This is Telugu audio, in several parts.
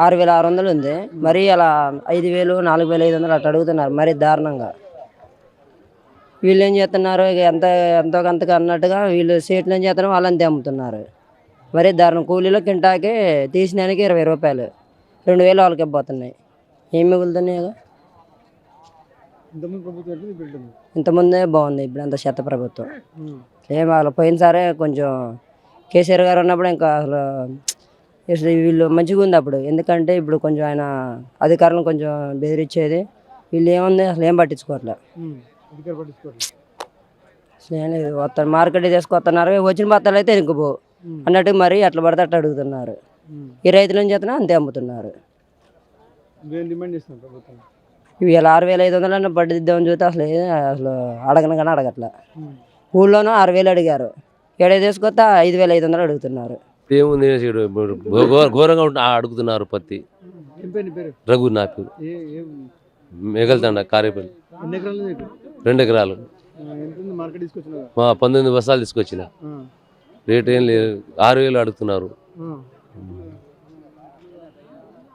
6,600 ఉంది. మరి అలా 5,000, 4,500 అట్లా అడుగుతున్నారు మరి దారుణంగా. వీళ్ళు ఏం చేస్తున్నారు ఇక ఎంతో కొంతగా అన్నట్టుగా వీళ్ళు సేట్లు ఏం చేస్తున్నారు వాళ్ళు అంతే అమ్ముతున్నారు. మరీ దారుణం. కూలీలో కింటాకి తీసినానికి 20 రూపాయలు, 2,000 వాళ్ళకి ఇవ్వబోతున్నాయి. ఏం మిగులుతున్నాయి ఇక? ఇంతకుముందే బాగుంది, ఇప్పుడు అంత చెత్త ప్రభుత్వం. ఏం వాళ్ళు పోయినసారే కొంచెం కేసీఆర్ గారు ఉన్నప్పుడు ఇంకా అసలు వీళ్ళు మంచిగా ఉంది అప్పుడు. ఎందుకంటే ఇప్పుడు కొంచెం ఆయన అధికారులను కొంచెం బెదిరించేది. వీళ్ళు ఏముంది అసలు ఏం పట్టించుకోవట్లే. అసలు ఏం లేదు, వస్తారు మార్కెట్ తీసుకొస్తున్నారు, వచ్చిన బత్తాలు అయితే ఇంకపో అన్నట్టు మరి అట్లా పడితే అట్లా అడుగుతున్నారు. ఈ రైతులు ఏం చేస్తున్నా అంతే అమ్ముతున్నారు. ఇవి ఇలా 6,500 పట్టిద్దామని చూస్తే అసలు అడగను కానీ అడగట్లే. ఊళ్ళోనూ 6,000 అడిగారు, ఏడాది తీసుకొస్తే 5,500 అడుగుతున్నారు. ఏముంది ఘోరంగా అడుగుతున్నారు. పత్తి రఘు నా పేరు, మిగలుతండ కారేపల్లి. 2 ఎకరాలు 19 బస్తాలు తీసుకొచ్చిన. రేట్ ఏం లేదు, 6,000 అడుగుతున్నారు.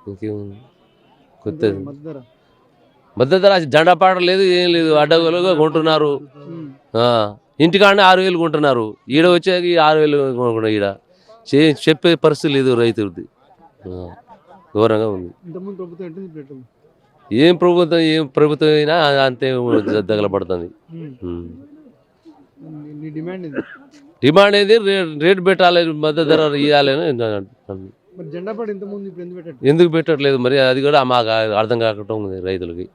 ఇంకేముంది కొత్తది మద్దతు ధర జెండాపాట లేదు, ఏం లేదు, అడ్డగోలుగా కొంటున్నారు. ఇంటికాడనే 6,000 కొంటున్నారు, ఈడ వచ్చేది 6,000 ఈడ చెప్పే పరిస్థితి లేదు రైతులది. ఘోరంగా ఉంది. ఏం ప్రభుత్వం అయినా అంతే తగలబడుతుంది. డిమాండ్ ఏది రేటు పెట్టాలి, మద్దతు ధర ఇవ్వాలని. ఎందుకు పెట్టట్లేదు మరి, అది కూడా మాకు అర్థం కాకుండా ఉంది రైతులకి.